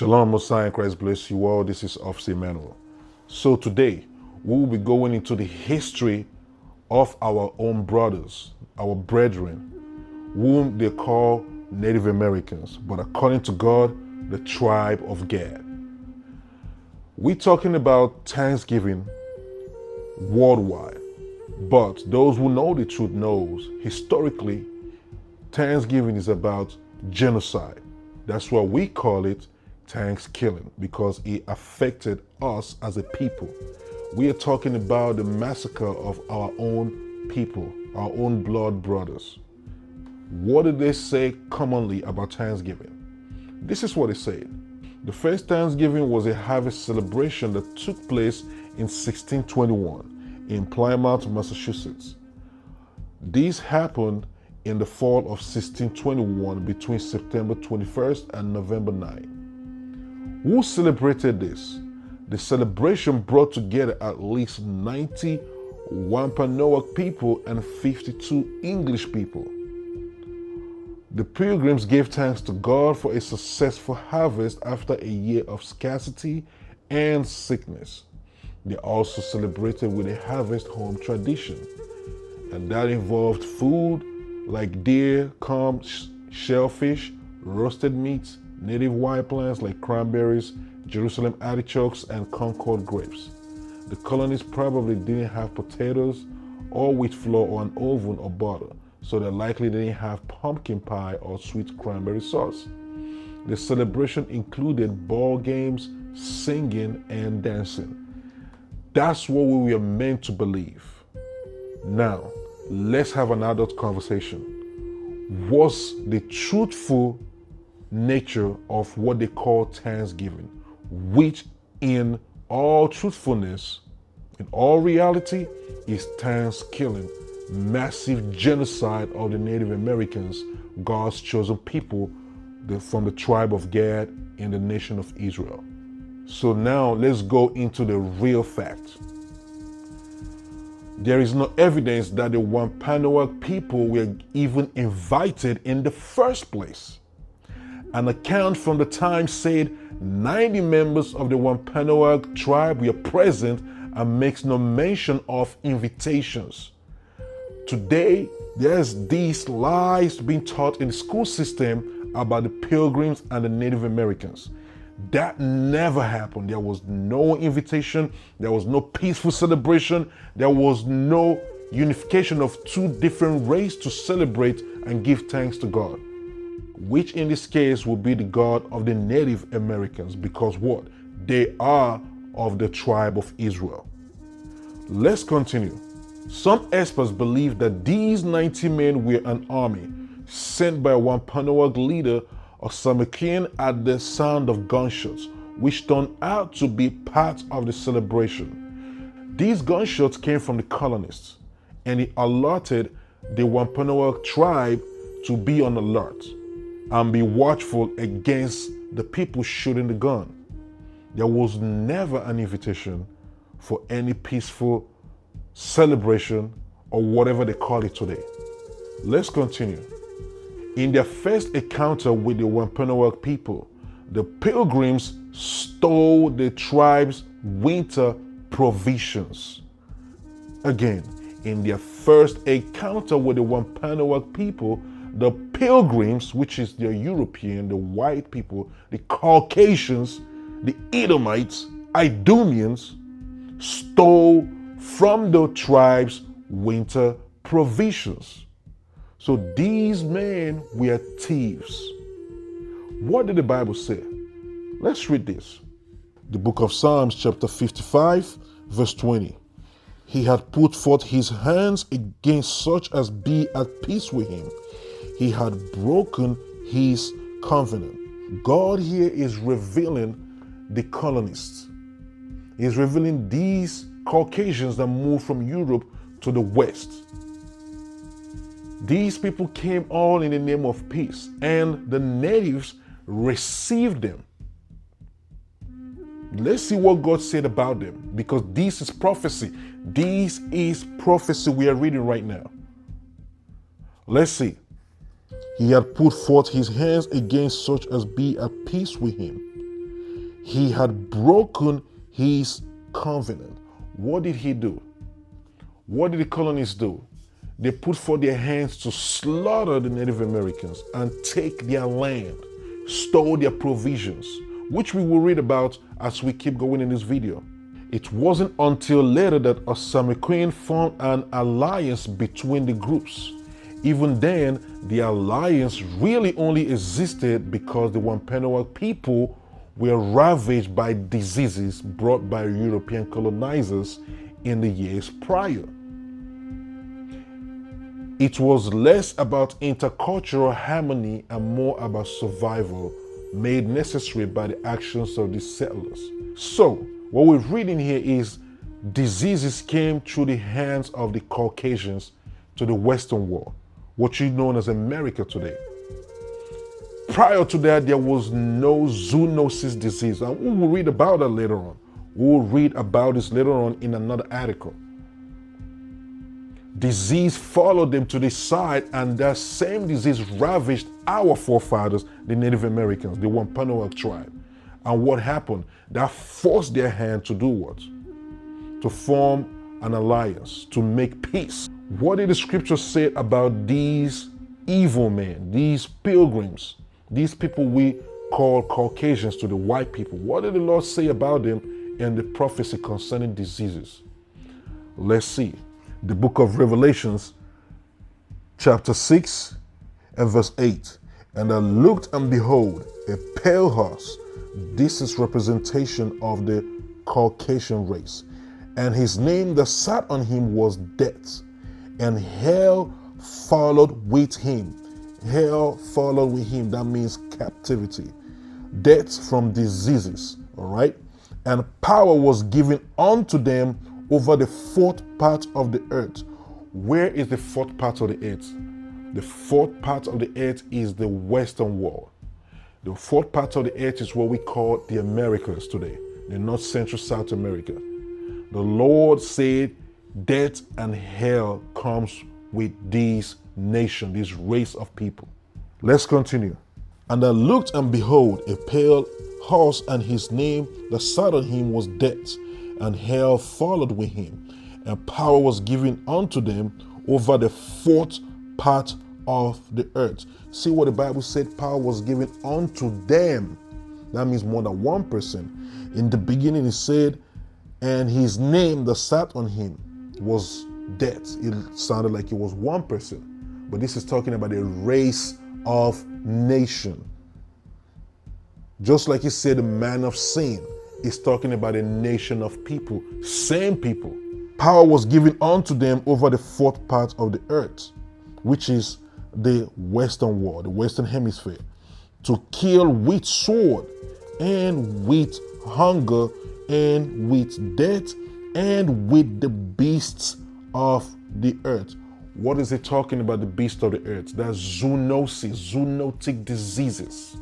Shalom, Messiah in Christ bless you all. This is Officer Emmanuel. So today, we will be going into the history of our own brothers, our brethren, whom they call Native Americans, but according to God, the tribe of Gad. We're talking about Thanksgiving worldwide, but those who know the truth knows, historically, Thanksgiving is about genocide. That's why we call it Thanksgiving, because it affected us as a people. We are talking about the massacre of our own people, our own blood brothers. What did they say commonly about Thanksgiving? This is what it said. The first Thanksgiving was a harvest celebration that took place in 1621 in Plymouth, Massachusetts. This happened in the fall of 1621 between September 21st and November 9. Who celebrated this? The celebration brought together at least 90 Wampanoag people and 52 English people. The pilgrims gave thanks to God for a successful harvest after a year of scarcity and sickness. They also celebrated with a harvest home tradition, and that involved food like deer, cum, shellfish, roasted meats, native wild plants like cranberries, Jerusalem artichokes, and Concord grapes. The colonists probably didn't have potatoes or wheat flour or an oven or butter, so they likely didn't have pumpkin pie or sweet cranberry sauce. The celebration included ball games, singing, and dancing. That's what we were meant to believe. Now, let's have an adult conversation. What's the truthful nature of what they call Thanksgiving, which in all truthfulness, in all reality, is Thanksgiving, massive genocide of the Native Americans, God's chosen people from the tribe of Gad in the nation of Israel. So now let's go into the real fact. There is no evidence that the Wampanoag people were even invited in the first place. An account from the time said 90 members of the Wampanoag tribe were present and makes no mention of invitations. Today, there's these lies being taught in the school system about the Pilgrims and the Native Americans. That never happened. There was no invitation. There was no peaceful celebration. There was no unification of two different races to celebrate and give thanks to God, which in this case would be the God of the Native Americans, because what? They are of the tribe of Israel. Let's continue. Some experts believe that these 90 men were an army sent by a Wampanoag leader or Samakian at the sound of gunshots, which turned out to be part of the celebration. These gunshots came from the colonists, and it alerted the Wampanoag tribe to be on alert and be watchful against the people shooting the gun. There was never an invitation for any peaceful celebration or whatever they call it today. Let's continue. In their first encounter with the Wampanoag people, the pilgrims stole the tribe's winter provisions. Again, in their first encounter with the Wampanoag people, the pilgrims, which is the European, the white people, the Caucasians, the Edomites, Idumeans, stole from the tribe's winter provisions. So these men were thieves. What did the Bible say? Let's read this. The book of Psalms, chapter 55, verse 20. He had put forth his hands against such as be at peace with him. He had broken his covenant. God here is revealing the colonists. He's revealing these Caucasians that moved from Europe to the West. These people came all in the name of peace, and the natives received them. Let's see what God said about them, because this is prophecy. This is prophecy we are reading right now. Let's see. He had put forth his hands against such as be at peace with him. He had broken his covenant. What did he do? What did the colonists do? They put forth their hands to slaughter the Native Americans and take their land, stole their provisions, which we will read about as we keep going in this video. It wasn't until later that Osamakwen formed an alliance between the groups. Even then, the alliance really only existed because the Wampanoag people were ravaged by diseases brought by European colonizers in the years prior. It was less about intercultural harmony and more about survival made necessary by the actions of the settlers. So, what we're reading here is diseases came through the hands of the Caucasians to the Western world, what you know as America today. Prior to that, there was no zoonosis disease, and we will read about that later on. We will read about this later on in another article. Disease followed them to the side, and that same disease ravaged our forefathers, the Native Americans, the Wampanoag tribe. And what happened? That forced their hand to do what? To form an alliance, to make peace. What did the scripture say about these evil men, these pilgrims, these people we call Caucasians to the white people? What did the Lord say about them in the prophecy concerning diseases? Let's see. The book of Revelations, chapter 6 and verse 8. And I looked, and behold, a pale horse. This is representation of the Caucasian race. And his name that sat on him was Death. And hell followed with him. Hell followed with him. That means captivity. Death from diseases. All right. And power was given unto them over the fourth part of the earth. Where is the fourth part of the earth? The fourth part of the earth is the Western world. The fourth part of the earth is what we call the Americas today, the North Central South America. The Lord said death and hell comes with these nations, this race of people. Let's continue. And I looked, and behold, a pale horse, and his name that sat on him was Death, and hell followed with him, and power was given unto them over the fourth part of the earth. See what the Bible said? Power was given unto them. That means more than one person. In the beginning it said, and his name that sat on him was Death. It sounded like it was one person, but this is talking about a race of nation. Just like he said, the man of sin is talking about a nation of people, same people. Power was given unto them over the fourth part of the earth, which is the Western world, the Western hemisphere, to kill with sword and with hunger and with death and with the beasts of the earth. What is it talking about, the beasts of the earth? That's zoonosis, zoonotic diseases.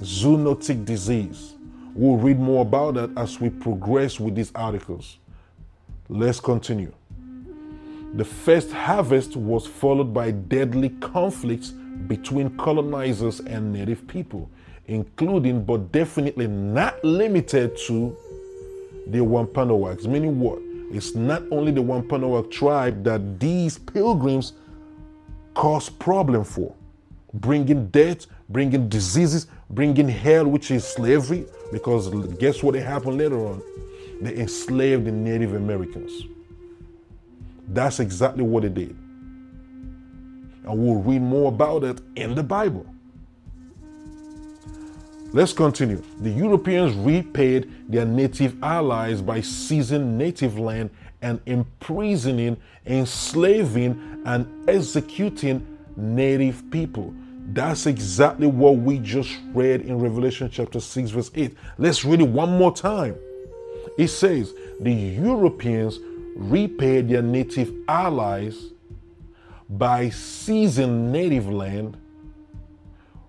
Zoonotic disease. We'll read more about that as we progress with these articles. Let's continue. The first harvest was followed by deadly conflicts between colonizers and native people, including but definitely not limited to the Wampanoags. Meaning what? It's not only the Wampanoag tribe that these pilgrims caused problem for, bringing death, bringing diseases, bringing hell, which is slavery, because guess what happened later on? They enslaved the Native Americans. That's exactly what they did. And we'll read more about it in the Bible. Let's continue. The Europeans repaid their native allies by seizing native land and imprisoning, enslaving, and executing native people. That's exactly what we just read in Revelation chapter 6, verse 8. Let's read it one more time. It says, the Europeans repaid their native allies by seizing native land.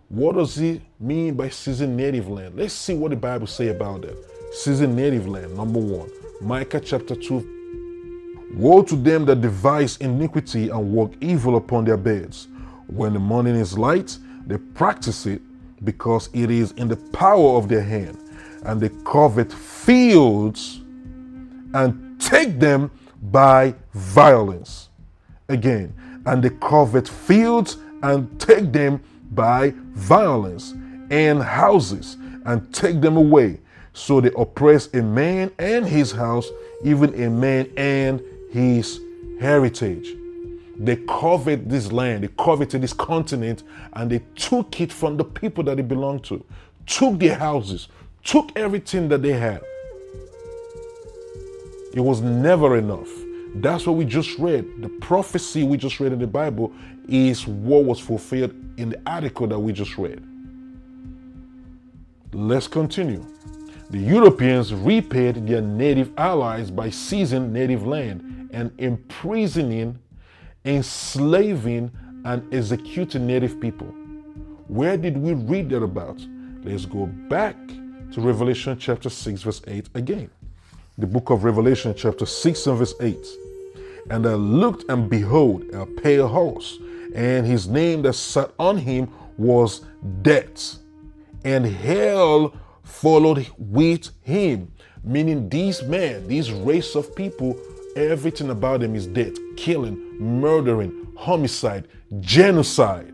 What does it mean by seizing native land? Let's see what the Bible says about that. Seizing native land, number one. Micah chapter 2. Woe to them that devise iniquity and work evil upon their beds. When the morning is light, they practice it, because it is in the power of their hand. and they covet fields and take them by violence. Again, and they covet fields and take them by violence, and houses and take them away. So they oppress a man and his house, even a man and his heritage. They covet this land, they coveted this continent, and they took it from the people that it belonged to, took their houses, took everything that they had. It was never enough. That's what we just read. The prophecy we just read in the Bible is what was fulfilled in the article that we just read. Let's continue. The Europeans repaid their native allies by seizing native land and imprisoning, enslaving, and executing native people. Where did we read that about? Let's go back to Revelation chapter 6 verse 8 again. The book of Revelation chapter 6 and verse 8. And I looked, and behold, a pale horse, and his name that sat on him was Death, and hell followed with him. Meaning these men, this race of people, everything about them is death, killing, murdering, homicide, genocide.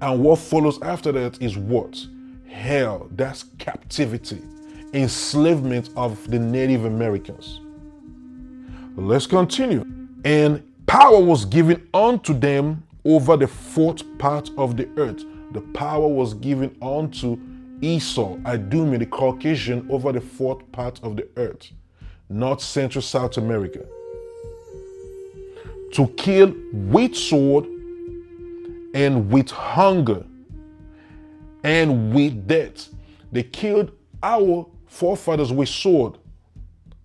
And what follows after that is what? Hell. That's captivity, enslavement of the Native Americans. Let's continue. And power was given unto them over the fourth part of the earth. The power was given unto Esau, Idumea, the Caucasian, over the fourth part of the earth, North, Central, South America, to kill with sword and with hunger and with death. They killed our forefathers with sword,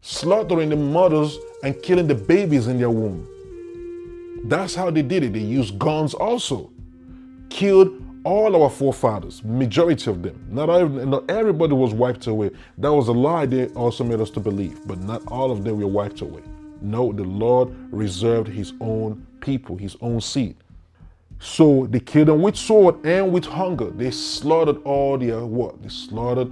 slaughtering the mothers and killing the babies in their womb. That's how they did it. They used guns also. Killed all our forefathers, majority of them. Not everybody was wiped away. That was a lie they also made us to believe, but not all of them were wiped away. No, the Lord reserved his own people, his own seed. So they killed them with sword and with hunger. They slaughtered all their what? They slaughtered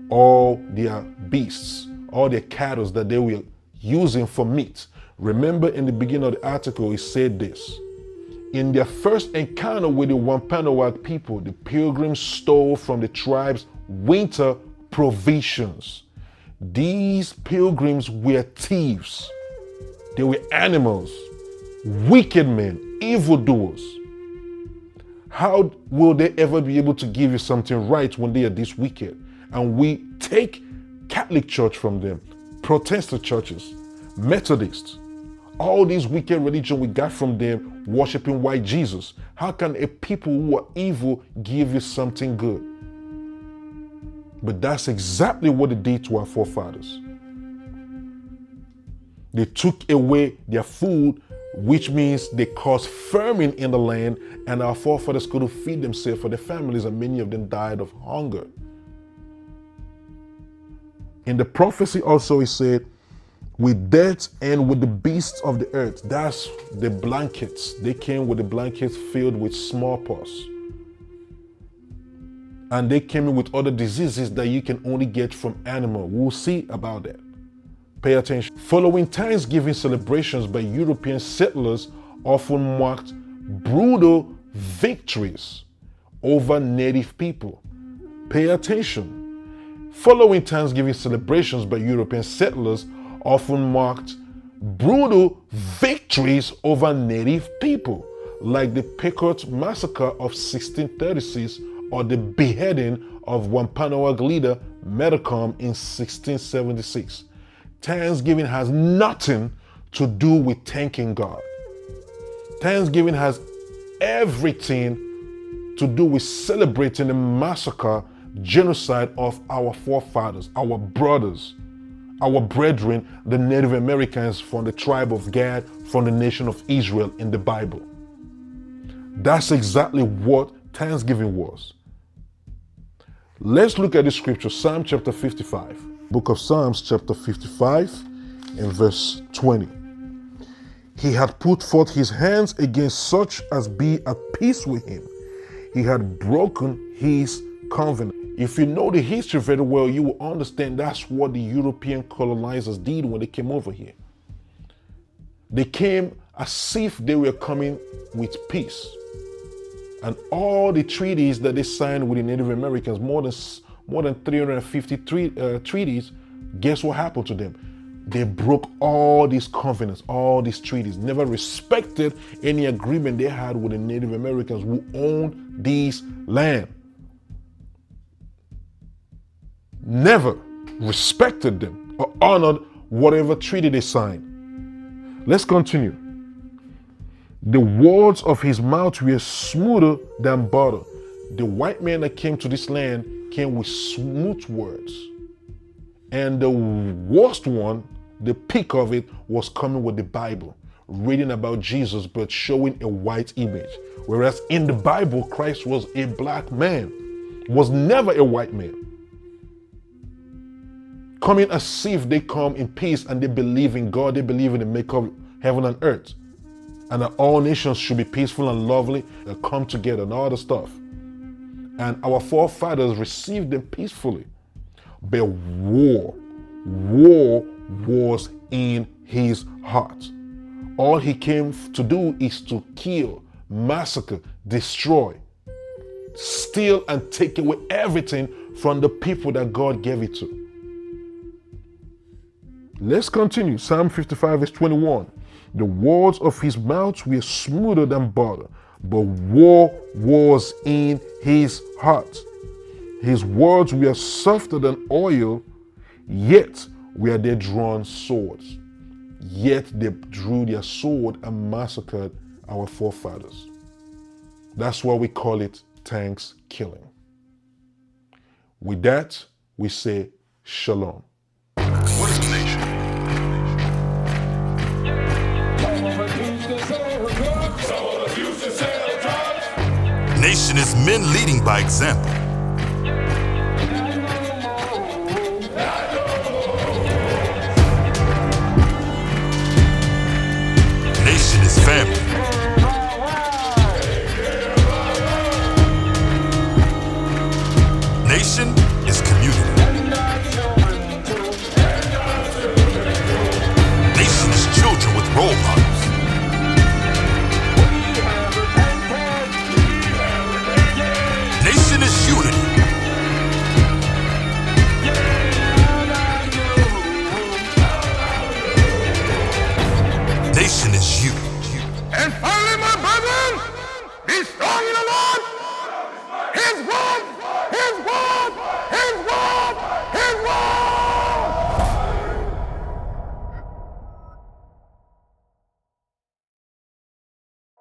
all their beasts, all their cattle that they were using for meat. Remember in the beginning of the article, it said this. In their first encounter with the Wampanoag people, the pilgrims stole from the tribe's winter provisions. These pilgrims were thieves. They were animals, wicked men, evildoers. How will they ever be able to give you something right when they are this wicked? And we take Catholic Church from them, Protestant churches, Methodists, all these wicked religion we got from them, worshiping white Jesus. How can a people who are evil give you something good? But that's exactly what they did to our forefathers. They took away their food, which means they caused famine in the land, and our forefathers couldn't feed themselves for their families, and many of them died of hunger. In the prophecy also it said, with death and with the beasts of the earth. That's the blankets. They came with the blankets filled with smallpox. And they came in with other diseases that you can only get from animal. We'll see about that. Pay attention. Following Thanksgiving celebrations by European settlers often marked brutal victories over native people. Pay attention. Following Thanksgiving celebrations by European settlers often marked brutal victories over native people, like the Pequot massacre of 1636 or the beheading of Wampanoag leader Metacom in 1676. Thanksgiving has nothing to do with thanking God. Thanksgiving has everything to do with celebrating the massacre, genocide of our forefathers, our brothers, our brethren, the Native Americans from the tribe of Gad, from the nation of Israel in the Bible. That's exactly what Thanksgiving was. Let's look at the scripture, Psalm chapter 55. Book of Psalms chapter 55 and verse 20. He had put forth his hands against such as be at peace with him. He had broken his covenant. If you know the history very well, you will understand that's what the European colonizers did when they came over here. They came as if they were coming with peace. And all the treaties that they signed with the Native Americans, more than 350 treaties, guess what happened to them? They broke all these covenants, all these treaties, never respected any agreement they had with the Native Americans who owned these land. Never respected them or honored whatever treaty they signed. Let's continue. The words of his mouth were smoother than butter. The white man that came to this land came with smooth words. And the worst one, the peak of it, was coming with the Bible, reading about Jesus, but showing a white image. Whereas in the Bible, Christ was a black man, was never a white man. Coming as if they come in peace and they believe in God, they believe in the maker of heaven and earth, and that all nations should be peaceful and lovely and come together and all the stuff. And our forefathers received them peacefully. But war was in his heart. All he came to do is to kill, massacre, destroy, steal and take away everything from the people that God gave it to. Let's continue. Psalm 55 verse 21. The words of his mouth were smoother than butter, but war was in his heart. His words were softer than oil, yet were they drawn swords. Yet they drew their sword and massacred our forefathers. That's why we call it thanksgiving. With that, we say shalom. What is a nation? Nation is men leading by example. Nation is family. Nation is community. Nation is children with role models. Nation is unity. Nation is you. And